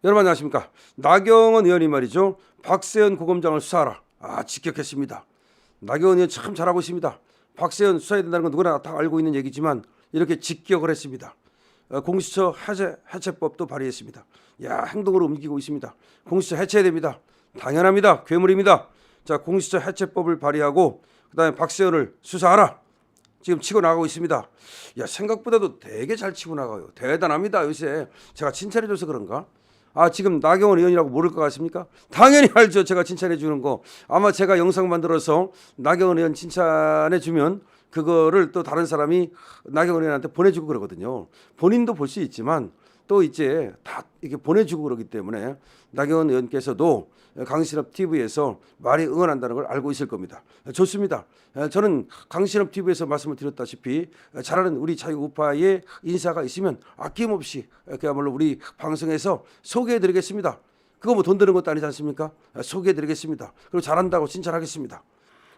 여러분 안녕하십니까. 나경원 의원이 말이죠. 박세현 고검장을 수사하라. 직격했습니다. 나경원 의원 참 잘하고 있습니다. 박세현 수사해야 된다는 건 누구나 다 알고 있는 얘기지만 이렇게 직격을 했습니다. 공수처 해체법도 발의했습니다. 행동으로 움직이고 있습니다. 공수처 해체해야 됩니다. 당연합니다. 괴물입니다. 자, 공수처 해체법을 발의하고 그다음에 박세현을 수사하라. 지금 치고 나가고 있습니다. 생각보다도 되게 잘 치고 나가요. 대단합니다. 요새 제가 칭찬해줘서 그런가? 지금 나경원 의원이라고 모를 것 같습니까? 당연히 알죠. 제가 칭찬해 주는 거. 아마 제가 영상 만들어서 나경원 의원 칭찬해 주면 그거를 또 다른 사람이 나경원 의원한테 보내주고 그러거든요. 본인도 볼 수 있지만 또 이제 다 이렇게 보내주고 그러기 때문에 나경원 의원께서도 강신업 TV에서 많이 응원한다는 걸 알고 있을 겁니다. 좋습니다. 저는 강신업 TV에서 말씀을 드렸다시피 잘하는 우리 자유우파의 인사가 있으면 아낌없이 그야말로 우리 방송에서 소개해드리겠습니다. 그거 뭐 돈 드는 것도 아니지 않습니까? 소개해드리겠습니다. 그리고 잘한다고 칭찬하겠습니다.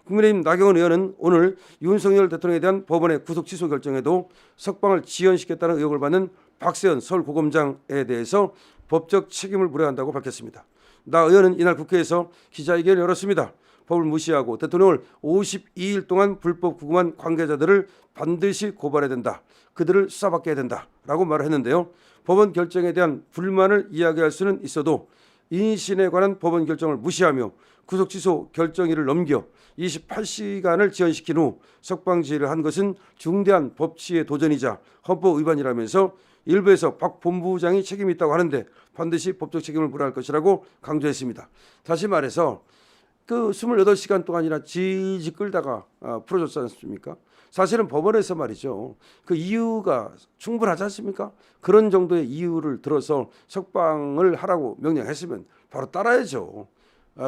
국민의힘 나경원 의원은 오늘 윤석열 대통령에 대한 법원의 구속 취소 결정에도 석방을 지연시켰다는 의혹을 받는 박세현 서울고검장에 대해서 법적 책임을 물어야 한다고 밝혔습니다. 나 의원은 이날 국회에서 기자회견을 열었습니다. 법을 무시하고 대통령을 52일 동안 불법 구금한 관계자들을 반드시 고발해야 된다. 그들을 수사받게 해야 된다라고 말을 했는데요. 법원 결정에 대한 불만을 이야기할 수는 있어도 인신에 관한 법원 결정을 무시하며 구속 취소 결정일을 넘겨 28시간을 지연시킨 후 석방 지휘를 한 것은 중대한 법치의 도전이자 헌법 위반이라면서 일부에서 박 본부장이 책임이 있다고 하는데 반드시 법적 책임을 물어야 할 것이라고 강조했습니다. 다시 말해서 그 28시간 동안이나 질질 끌다가 풀어줬지 않습니까? 사실은 법원에서 말이죠. 그 이유가 충분하지 않습니까? 그런 정도의 이유를 들어서 석방을 하라고 명령했으면 바로 따라야죠.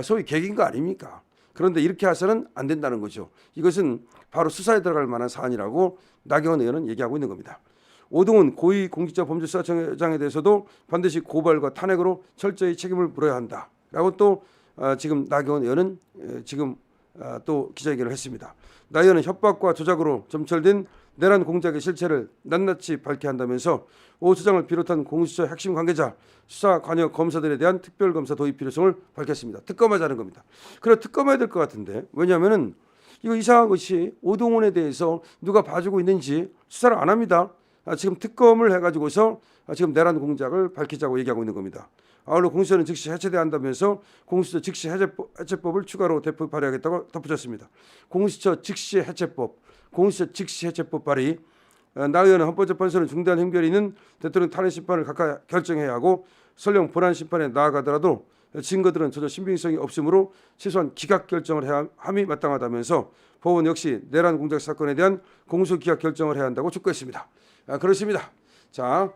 소위 계기인 거 아닙니까? 그런데 이렇게 해서는 안 된다는 거죠. 이것은 바로 수사에 들어갈 만한 사안이라고 나경원 의원은 얘기하고 있는 겁니다. 오동훈 고위공직자범죄수사청장에 대해서도 반드시 고발과 탄핵으로 철저히 책임을 물어야 한다라고 또 지금 나경원 의원은 지금 또 기자회견을 했습니다. 나 의원은 협박과 조작으로 점철된 내란 공작의 실체를 낱낱이 밝혀야 한다면서 오 수장을 비롯한 공수처 핵심 관계자, 수사 관여 검사들에 대한 특별검사 도입 필요성을 밝혔습니다. 특검하자는 겁니다. 그래 특검해야 될 것 같은데 왜냐하면은 이거 이상한 것이 오동훈에 대해서 누가 봐주고 있는지 수사를 안 합니다. 지금 특검을 해가지고서 지금 내란 공작을 밝히자고 얘기하고 있는 겁니다. 아울러 공수처는 즉시 해체돼야 한다면서 공수처 즉시 해체법을 추가로 대폭 발의하겠다고 덧붙였습니다. 공수처 즉시 해체법, 공수처 즉시 해체법 발의. 나 의원은 헌법재판소는 중대한 행별이 있는 대통령 탄핵 심판을 각각 결정해야 하고 설령 본안 심판에 나아가더라도 증거들은 전혀 신빙성이 없으므로 최소한 기각 결정을 해야 함이 마땅하다면서 법원 역시 내란 공작 사건에 대한 공소 기각 결정을 해야 한다고 촉구했습니다. 그렇습니다. 자,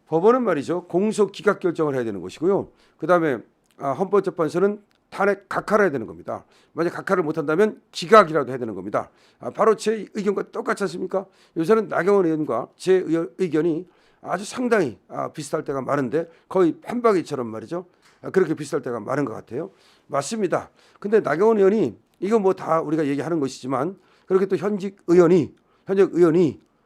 법원은 말이죠. 공소 기각 결정을 해야 되는 것이고요. 그다음에 헌법재판소는 탄핵 각하를 해야 되는 겁니다. 만약 각하를 못한다면 기각이라도 해야 되는 겁니다. 바로 제 의견과 똑같지 않습니까? 요새는 나경원 의원과 제 의견이 아주 상당히 비슷할 때가 많은데 거의 판박이처럼 말이죠. 그렇게 비슷할 때가 많은 것 같아요. 맞습니다. 근데 나경원 의원이 이거 뭐 다 우리가 얘기하는 것이지만 그렇게 또 현직 의원이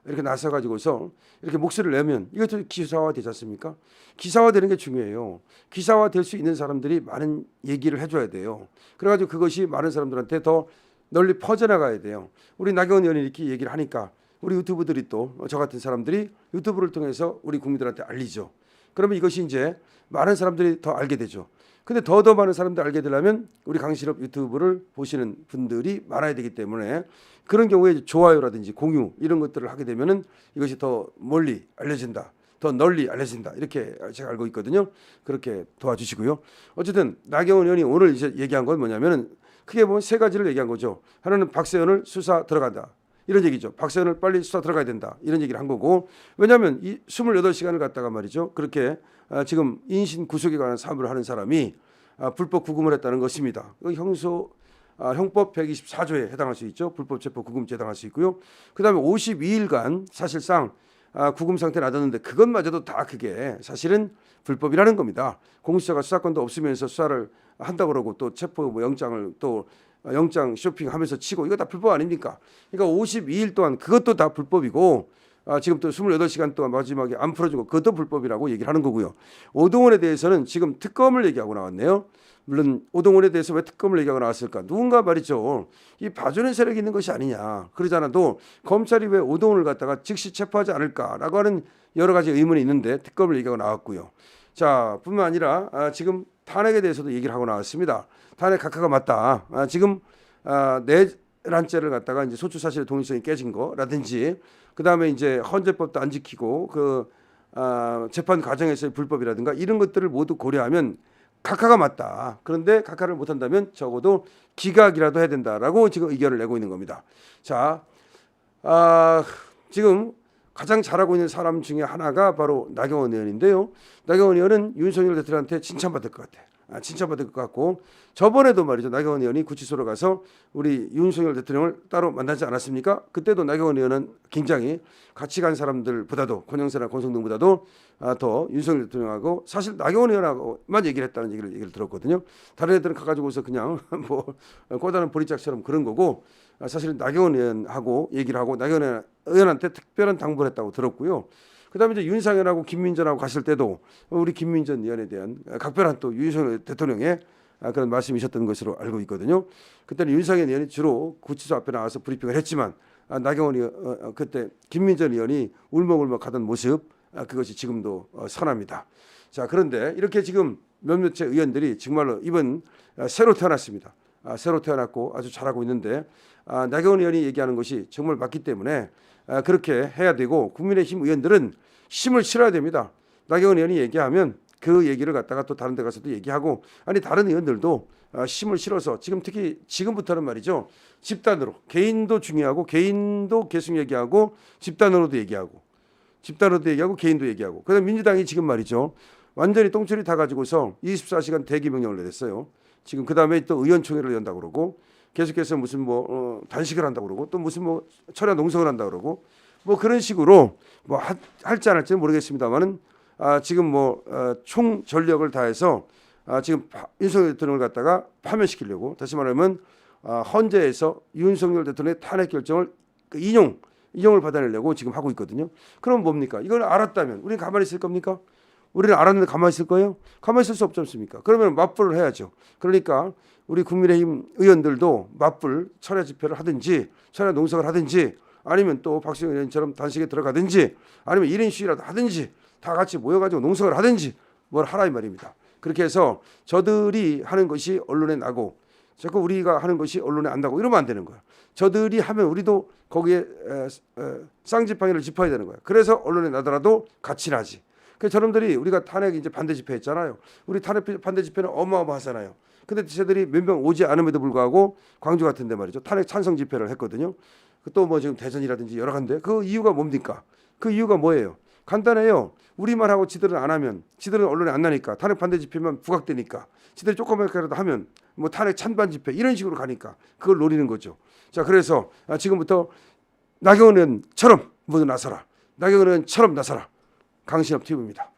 이렇게 나서가지고서 이렇게 목소리를 내면 이것도 기사화 되지 않습니까? 기사화되는 게 중요해요. 기사화될 수 있는 사람들이 많은 얘기를 해줘야 돼요. 그래가지고 그것이 많은 사람들한테 더 널리 퍼져나가야 돼요. 우리 나경원 의원이 이렇게 얘기를 하니까 우리 유튜브들이 또 저 같은 사람들이 유튜브를 통해서 우리 국민들한테 알리죠. 그러면 이것이 이제 많은 사람들이 더 알게 되죠. 근데 더 많은 사람들 알게 되려면 우리 강신업 유튜브를 보시는 분들이 많아야 되기 때문에 그런 경우에 좋아요라든지 공유 이런 것들을 하게 되면은 이것이 더 멀리 알려진다. 더 널리 알려진다. 이렇게 제가 알고 있거든요. 그렇게 도와주시고요. 어쨌든 나경원 의원이 오늘 이제 얘기한 건 뭐냐면은 크게 보면 세 가지를 얘기한 거죠. 하나는 박세현을 수사 들어간다. 이런 얘기죠. 박세현을 빨리 수사 들어가야 된다. 이런 얘기를 한 거고. 왜냐하면 이 28시간을 갖다가 말이죠. 그렇게 지금 인신 구속에 관한 사무를 하는 사람이 불법 구금을 했다는 것입니다. 형법 124조에 해당할 수 있죠. 불법 체포 구금죄에 해당할 수 있고요. 그다음에 52일간 사실상 구금 상태에 놔뒀는데 그것마저도 다 그게 사실은 불법이라는 겁니다. 공수처가 수사권도 없으면서 수사를 한다고 그러고 또 체포 영장을 또 영장 쇼핑하면서 치고 이거 다 불법 아닙니까? 그러니까 52일 동안 그것도 다 불법이고 지금 또 28시간 동안 마지막에 안 풀어준 거 그것도 불법이라고 얘기를 하는 거고요. 오동훈에 대해서는 지금 특검을 얘기하고 나왔네요. 물론 오동훈에 대해서 왜 특검을 얘기하고 나왔을까? 누군가 말이죠. 이 봐주는 세력이 있는 것이 아니냐. 그러지 않아도 검찰이 왜 오동훈을 갖다가 즉시 체포하지 않을까라고 하는 여러 가지 의문이 있는데 특검을 얘기하고 나왔고요. 자, 뿐만 아니라 지금 탄핵에 대해서도 얘기를 하고 나왔습니다. 탄핵 각하가 맞다. 지금 내란죄를 갖다가 이제 소추 사실의 동일성이 깨진 거라든지 그다음에 이제 헌재법도 안 지키고 그 재판 과정에서의 불법이라든가 이런 것들을 모두 고려하면 각하가 맞다. 그런데 각하를 못한다면 적어도 기각이라도 해야 된다라고 지금 의견을 내고 있는 겁니다. 자, 지금 가장 잘하고 있는 사람 중에 하나가 바로 나경원 의원인데요. 나경원 의원은 윤석열 대통령한테 칭찬받을 것 같아. 칭찬받을 것 같고 저번에도 말이죠. 나경원 의원이 구치소로 가서 우리 윤석열 대통령을 따로 만나지 않았습니까? 그때도 나경원 의원은 굉장히 같이 간 사람들보다도 권영세나 권성동보다도 더 윤석열 대통령하고 사실 나경원 의원하고만 얘기를 했다는 얘기를 들었거든요. 다른 애들은 가가지고서 그냥 뭐 꼬다는 보리짝처럼 그런 거고 사실은 나경원 의원하고 얘기를 하고 나경원 의원한테 특별한 당부를 했다고 들었고요. 그다음에 이제 윤상현하고 김민전하고 갔을 때도 우리 김민전 의원에 대한 각별한 또 윤석열 대통령의 그런 말씀이셨던 것으로 알고 있거든요. 그때는 윤상현 의원이 주로 구치소 앞에 나와서 브리핑을 했지만 나경원 의원 그때 김민전 의원이 울먹울먹 하던 모습 그것이 지금도 선합니다. 자, 그런데 이렇게 지금 몇몇의 의원들이 정말로 이번 새로 태어났습니다. 새로 태어났고 아주 잘하고 있는데 나경원 의원이 얘기하는 것이 정말 맞기 때문에 그렇게 해야 되고 국민의힘 의원들은 힘을 실어야 됩니다. 나경원 의원이 얘기하면 그 얘기를 갖다가 또 다른 데 가서도 얘기하고 아니 다른 의원들도 힘을 실어서 지금 특히 지금부터는 말이죠. 집단으로 개인도 중요하고 개인도 계속 얘기하고 집단으로도 얘기하고 개인도 얘기하고 그다음 민주당이 지금 말이죠. 완전히 똥줄이 다 가지고서 24시간 대기 명령을 내렸어요. 지금 그다음에 또 의원총회를 연다고 그러고 계속해서 무슨 뭐 단식을 한다고 그러고 또 무슨 뭐 철야 농성을 한다고 그러고 뭐 그런 식으로 뭐 할지 안 할지는 모르겠습니다만은 지금 뭐 총 전력을 다해서 지금 윤석열 대통령을 갖다가 파면시키려고 다시 말하면 헌재에서 윤석열 대통령의 탄핵 결정을 인용을 받아내려고 지금 하고 있거든요. 그럼 뭡니까? 이걸 알았다면 우리는 가만히 있을 겁니까? 우리는 알았는데 가만히 있을 거예요? 가만히 있을 수 없지 않습니까? 그러면 맞불을 해야죠. 그러니까 우리 국민의힘 의원들도 맞불 철야 집회를 하든지 철야 농성을 하든지 아니면 또 박수영 의원처럼 단식에 들어가든지 아니면 1인 시위라도 하든지 다 같이 모여가지고 농성을 하든지 뭘 하라 이 말입니다. 그렇게 해서 저들이 하는 것이 언론에 나고 자꾸 우리가 하는 것이 언론에 안 나고 이러면 안 되는 거야. 저들이 하면 우리도 거기에 쌍지팡이를 짚어야 되는 거야. 그래서 언론에 나더라도 같이 나지. 그 저놈들이 우리가 탄핵 이제 반대 집회 했잖아요. 우리 탄핵 반대 집회는 어마어마하잖아요. 근데 쟤들이 몇 명 오지 않음에도 불구하고 광주 같은 데 말이죠. 탄핵 찬성 집회를 했거든요. 또 뭐 지금 대전이라든지 여러 군데. 그 이유가 뭡니까? 그 이유가 뭐예요? 간단해요. 우리만 하고 지들은 안 하면 지들은 언론에 안 나니까 탄핵 반대 집회만 부각되니까 지들이 조금만이라도 하면 뭐 탄핵 찬반 집회 이런 식으로 가니까 그걸 노리는 거죠. 자, 그래서 지금부터 나경원 의원처럼 모두 나서라. 나경원 의원처럼 나서라. 강신업 TV입니다.